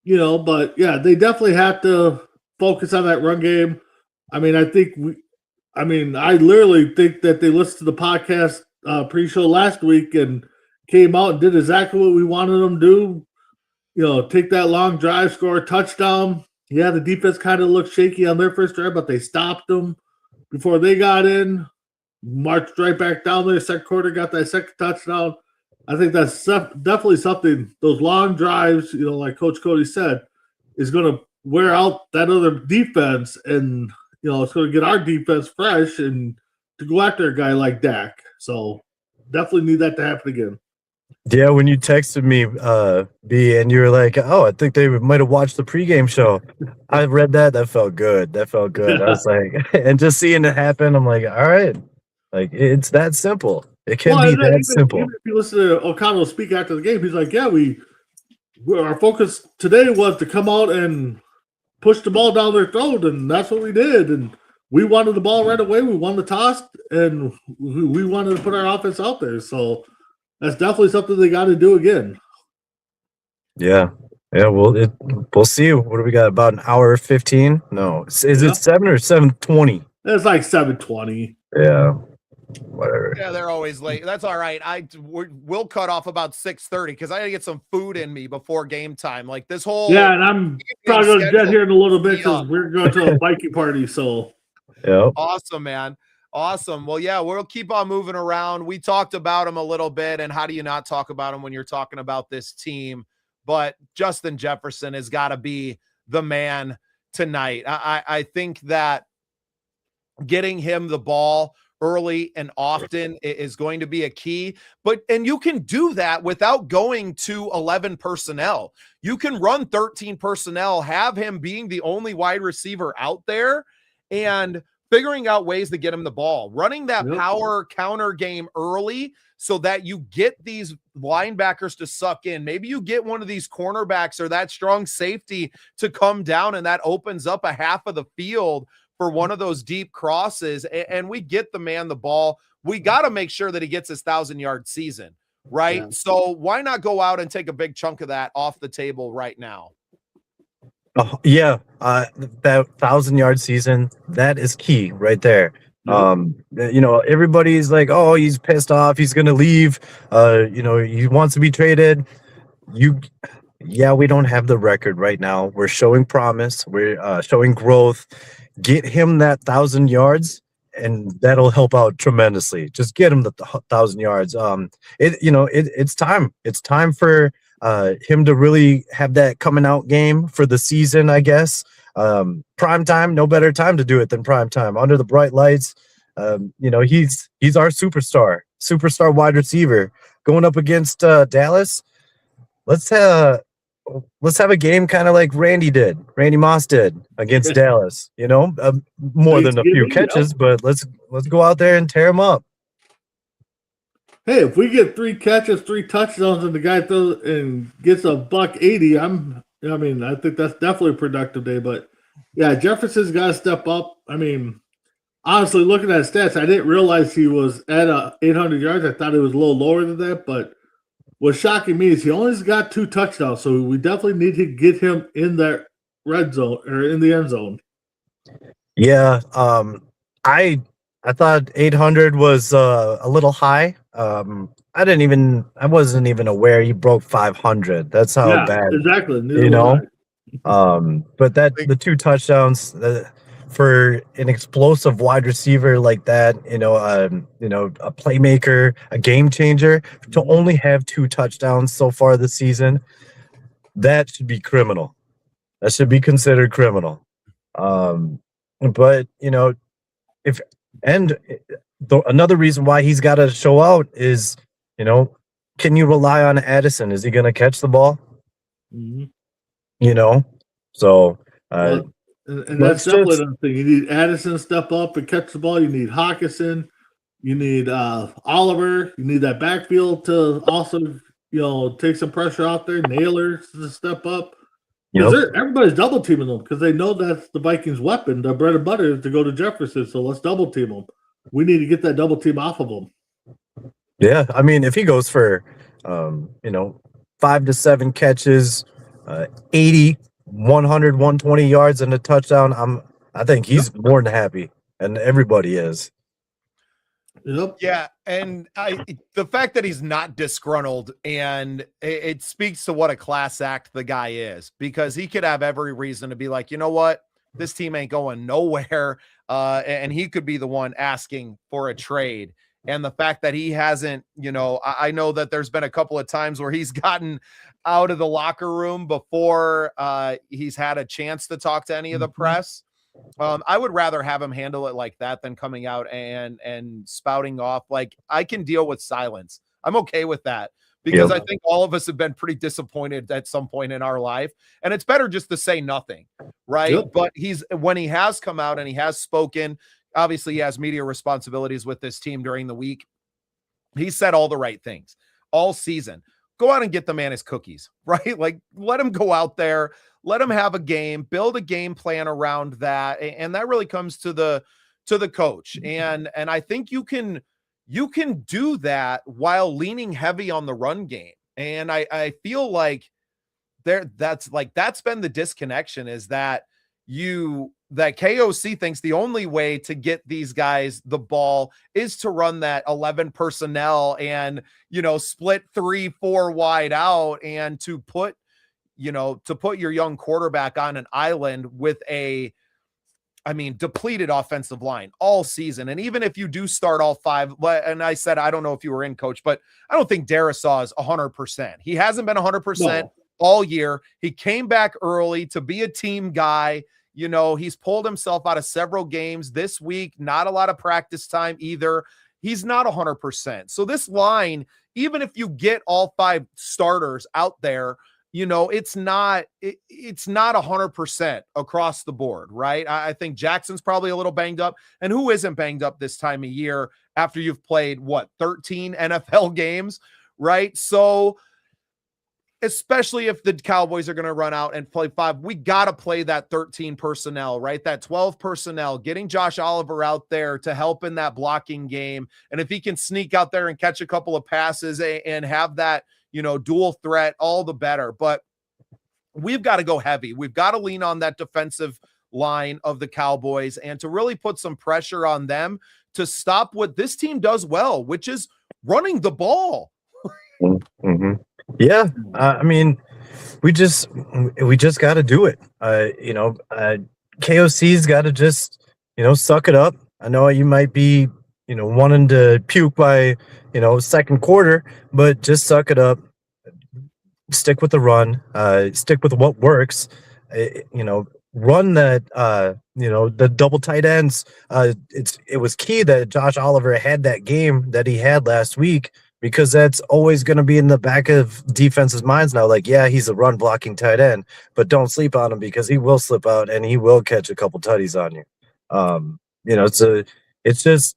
But yeah, they definitely have to focus on that run game. I mean, I literally think that they listened to the podcast pre-show last week and came out and did exactly what we wanted them to do. Take that long drive, score a touchdown. Yeah, the defense kind of looked shaky on their first drive, but they stopped them before they got in. Marched right back down there. Second quarter, got that second touchdown. I think that's definitely something. Those long drives, like Coach Cody said, is going to wear out that other defense, and it's going to get our defense fresh and to go after a guy like Dak. So definitely need that to happen again. Yeah, when you texted me, B, and you were like, "Oh, I think they might have watched the pregame show." I read that. That felt good. I was like, and just seeing it happen, I'm like, all right, like it's that simple. It can be that simple. Even if you listen to O'Connell speak after the game, he's like, "Yeah, our focus today was to come out and push the ball down their throat, and that's what we did. And we wanted the ball right away. We won the toss, and we wanted to put our offense out there. So." That's definitely something they got to do again. Yeah. We'll see. What do we got? About an hour 15? No, is it 7 or 7:20? It's like 7:20. Yeah. Whatever. Yeah, they're always late. That's all right. We'll cut off about 6:30 because I got to get some food in me before game time. Like this whole and I'm probably going to jet here in a little bit because we're going to a Viking party. So yeah, awesome, man. Awesome. Well, yeah, we'll keep on moving around. We talked about him a little bit, and how do you not talk about him when you're talking about this team? But Justin Jefferson has got to be the man tonight. I think that getting him the ball early and often is going to be a key. And you can do that without going to 11 personnel. You can run 13 personnel, have him being the only wide receiver out there, and figuring out ways to get him the ball, running that power counter game early so that you get these linebackers to suck in. Maybe you get one of these cornerbacks or that strong safety to come down, and that opens up a half of the field for one of those deep crosses, and we get the man the ball. We got to make sure that he gets his 1,000-yard season, right? Yeah. So why not go out and take a big chunk of that off the table right now? Oh, yeah, that 1,000-yard season, that is key right there. Everybody's like, oh, he's pissed off, he's gonna leave, he wants to be traded. We don't have the record right now. We're showing promise, we're showing growth. Get him that 1,000 yards, and that'll help out tremendously. Just get him the 1,000 yards. It's time. It's time for him to really have that coming out game for the season, I guess. Prime time, no better time to do it than prime time under the bright lights. He's our superstar wide receiver going up against Dallas. Let's have a game kind of like Randy Moss did against Dallas. More than a few catches, but let's go out there and tear him up. Hey, if we get 3 catches, 3 touchdowns, and the guy throws and gets a $180, I think that's definitely a productive day. But yeah, Jefferson's got to step up. Honestly, looking at his stats, I didn't realize he was at 800 yards. I thought it was a little lower than that. But what's shocking me is he only got 2 touchdowns, so we definitely need to get him in that red zone or in the end zone. Yeah, I thought 800 was a little high. I wasn't even aware he broke 500. That's how bad. Exactly. But the 2 touchdowns for an explosive wide receiver like that, a playmaker, a game changer, to only have 2 touchdowns so far this season, that should be criminal. That should be considered criminal. But another reason why he's got to show out is, can you rely on Addison? Is he going to catch the ball? Mm-hmm. So and that's definitely another thing. You need Addison to step up and catch the ball. You need Hawkinson. You need Oliver. You need that backfield to also, take some pressure out there. Naylor to step up. Everybody's double teaming them because they know that's the Vikings' weapon. Their bread and butter is to go to Jefferson. So let's double team them. We need to get that double team off of him. Yeah, if he goes for 5 to 7 catches, 80, 100, 120 yards and a touchdown, I think he's more than happy, and everybody is. Yep. Yeah, and the fact that he's not disgruntled, and it speaks to what a class act the guy is, because he could have every reason to be like, you know what, this team ain't going nowhere, and he could be the one asking for a trade. And the fact that he hasn't, I know that there's been a couple of times where he's gotten out of the locker room before he's had a chance to talk to any of the press. I would rather have him handle it like that than coming out and spouting off. Like, I can deal with silence. I'm okay with that, because I think all of us have been pretty disappointed at some point in our life, and it's better just to say nothing, right? Yep. But when he has come out and he has spoken, obviously he has media responsibilities with this team during the week. He said all the right things all season. Go out and get the man his cookies, right? Like, let him go out there, let him have a game, build a game plan around that. And that really comes to the coach. And I think you can do that while leaning heavy on the run game. And I feel like that's been the disconnection, is that KOC thinks the only way to get these guys the ball is to run that 11 personnel and, split 3-4 wide out, and to put your young quarterback on an island with depleted offensive line all season. And even if you do start all 5, and I said, I don't know if you were in, Coach, but I don't think Darisaw is 100%. He hasn't been 100% all year. He came back early to be a team guy. He's pulled himself out of several games this week, not a lot of practice time either. He's not 100%. So this line, even if you get all 5 starters out there, it's not 100% across the board, right? I think Jackson's probably a little banged up. And who isn't banged up this time of year after you've played, 13 NFL games, right? So especially if the Cowboys are going to run out and play 5, we got to play that 13 personnel, right? That 12 personnel, getting Josh Oliver out there to help in that blocking game. And if he can sneak out there and catch a couple of passes and have that, dual threat, all the better. But we've got to go heavy. We've got to lean on that defensive line of the Cowboys and to really put some pressure on them to stop what this team does well, which is running the ball. Mm-hmm. Yeah. I mean, we just got to do it. KOC's got to just, suck it up. I know you might be, wanting to puke by, second quarter, but just suck it up. Stick with the run. Stick with what works. Run that. The double tight ends. It was key that Josh Oliver had that game that he had last week, because that's always going to be in the back of defense's minds now. Like, yeah, he's a run blocking tight end, but don't sleep on him, because he will slip out and he will catch a couple tutties on you. It's just,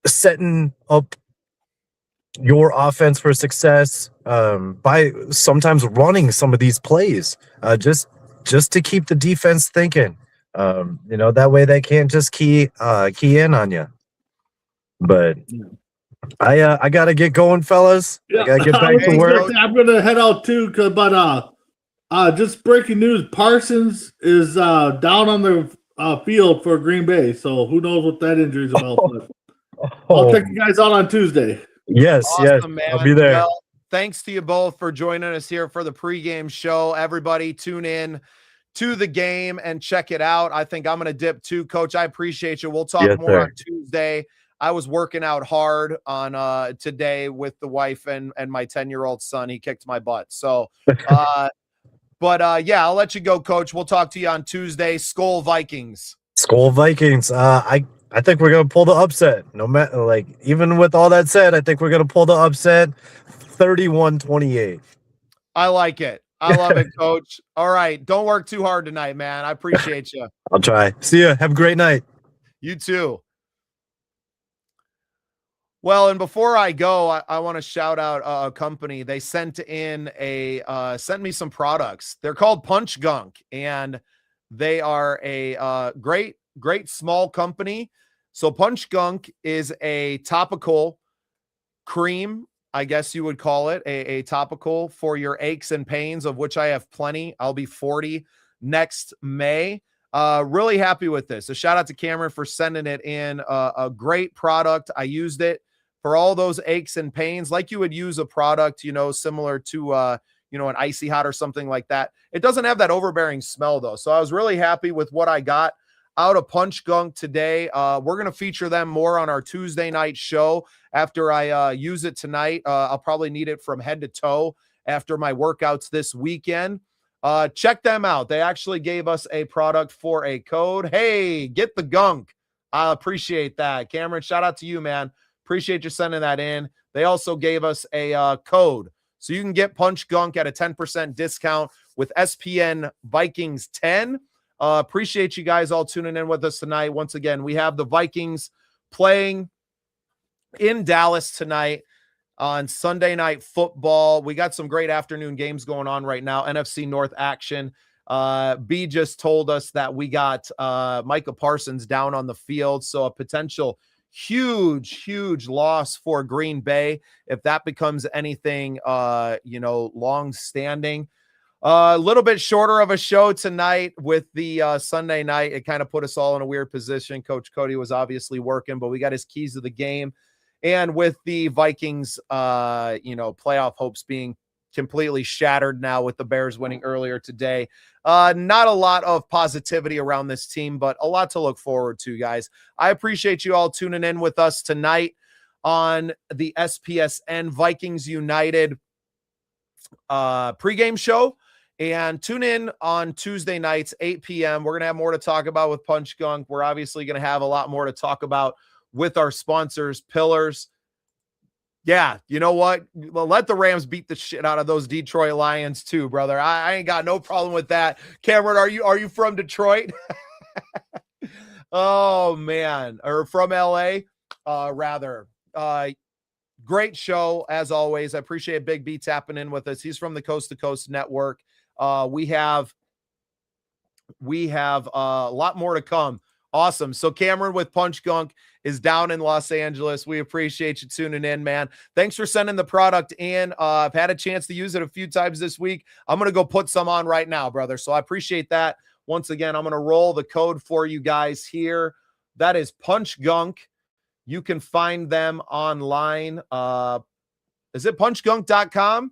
setting up your offense for success by sometimes running some of these plays, just to keep the defense thinking. That way they can't just key in on you. But I gotta get going, fellas. Yeah. I gotta get back to work. I'm gonna head out too, but just breaking news: Parsons is down on the field for Green Bay, so who knows what that injury is about. But I'll check you guys out on Tuesday. Yes, Awesome, man. I'll be there. Well, thanks to you both for joining us here for the pregame show. Everybody, tune in to the game and check it out. I think I'm gonna dip too, Coach. I appreciate you. We'll talk more on Tuesday. I was working out hard on today with the wife and my 10-year-old son. He kicked my butt. So, yeah, I'll let you go, Coach. We'll talk to you on Tuesday. Skol Vikings. Skol Vikings. I think we're gonna pull the upset. No matter, even with all that said, I think we're gonna pull the upset. 31-28. I like it. I love it, Coach. All right, don't work too hard tonight, man. I appreciate you. I'll try. See ya. Have a great night. You too. Well, and before I go, I want to shout out a company. They sent me some products. They're called Punch Gunk, and they are a great small company. So Punch Gunk is a topical cream, I guess you would call it, a topical for your aches and pains, of which I have plenty. I'll be 40 next May. Really happy with this. A shout out to Cameron for sending it in. A great product. I used it for all those aches and pains, like you would use a product, similar to, an Icy Hot or something like that. It doesn't have that overbearing smell, though. So I was really happy with what I got out of Punch Gunk today. We're going to feature them more on our Tuesday night show after I use it tonight. I'll probably need it from head to toe after my workouts this weekend. Check them out. They actually gave us a product for a code. Hey, get the gunk. I appreciate that. Cameron, shout out to you, man. Appreciate you sending that in. They also gave us a code. So you can get Punch Gunk at a 10% discount with SPN Vikings 10. Appreciate you guys all tuning in with us tonight. Once again, we have the Vikings playing in Dallas tonight on Sunday Night Football. We got some great afternoon games going on right now. NFC North action. B just told us that we got Micah Parsons down on the field. So a potential huge loss for Green Bay if that becomes anything long standing. A little bit shorter of a show tonight with the Sunday night. It kind of put us all in a weird position. Coach Cody was obviously working, but we got his keys to the game. And with the Vikings playoff hopes being completely shattered now with the Bears winning earlier today. Not a lot of positivity around this team, but a lot to look forward to, guys. I appreciate you all tuning in with us tonight on the SPSN Vikings United pregame show. And tune in on Tuesday nights, 8 p.m. We're going to have more to talk about with Punch Gunk. We're obviously going to have a lot more to talk about with our sponsors, Pillars. Yeah, you know what? Well, let the Rams beat the shit out of those Detroit Lions too, brother. I ain't got no problem with that. Cameron, are you from Detroit? Oh man, or from LA? Rather. Great show as always. I appreciate Big B tapping in with us. He's from the Coast to Coast Network. We have a lot more to come. Awesome. So Cameron with Punch Gunk is down in Los Angeles. We appreciate you tuning in, man. Thanks for sending the product in. I've had a chance to use it a few times this week. I'm going to go put some on right now, brother. So I appreciate that. Once again, I'm going to roll the code for you guys here. That is Punch Gunk. You can find them online. Is it punchgunk.com?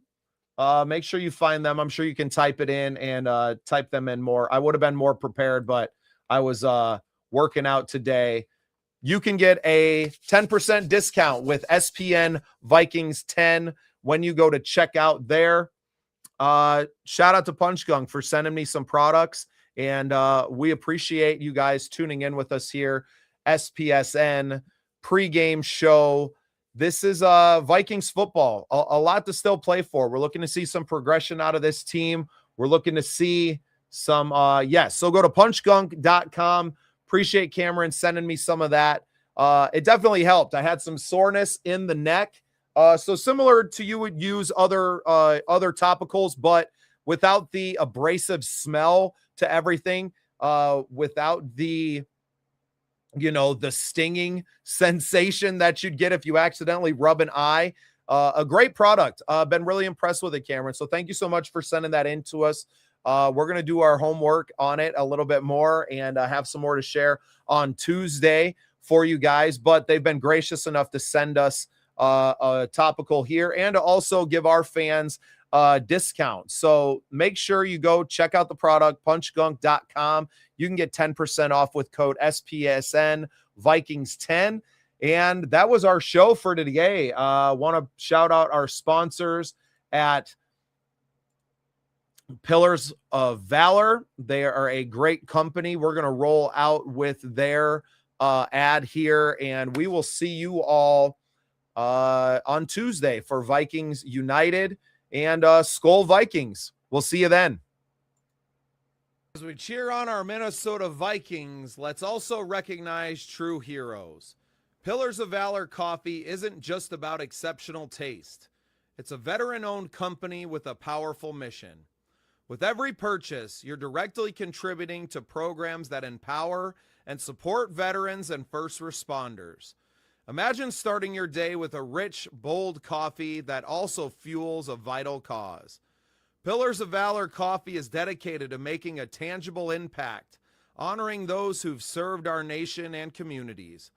Make sure you find them. I'm sure you can type it in and type them in more. I would have been more prepared, but I was working out today. You can get a 10% discount with SPN Vikings 10 when you go to checkout there. Shout out to Punch Gunk for sending me some products, and we appreciate you guys tuning in with us here. SPSN pregame show. This is Vikings football. A lot to still play for. We're looking to see some progression out of this team. We're looking to see some, so go to punchgunk.com. Appreciate Cameron sending me some of that. It definitely helped. I had some soreness in the neck. So similar to you would use other topicals, but without the abrasive smell to everything, without the stinging sensation that you'd get if you accidentally rub an eye. A great product. Been really impressed with it, Cameron. So thank you so much for sending that in to us. We're going to do our homework on it a little bit more and have some more to share on Tuesday for you guys. But they've been gracious enough to send us a topical here and to also give our fans discount. So make sure you go check out the product, punchgunk.com. You can get 10% off with code SPSN Vikings 10. And that was our show for today. Want to shout out our sponsors at Pillars of Valor. They are a great company. We're going to roll out with their ad here, and we will see you all on Tuesday for Vikings United and Skull Vikings. We'll see you then. As we cheer on our Minnesota Vikings, let's also recognize true heroes. Pillars of Valor Coffee isn't just about exceptional taste. It's a veteran-owned company with a powerful mission. With every purchase, you're directly contributing to programs that empower and support veterans and first responders. Imagine starting your day with a rich, bold coffee that also fuels a vital cause. Pillars of Valor Coffee is dedicated to making a tangible impact, honoring those who've served our nation and communities.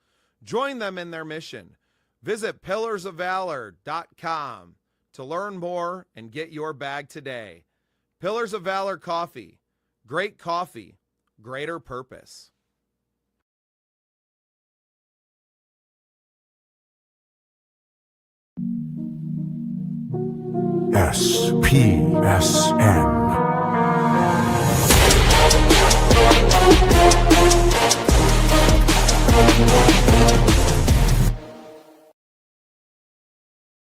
Join them in their mission. Visit pillarsofvalor.com to learn more and get your bag today. Pillars of Valor Coffee. Great coffee, greater purpose. SPSN.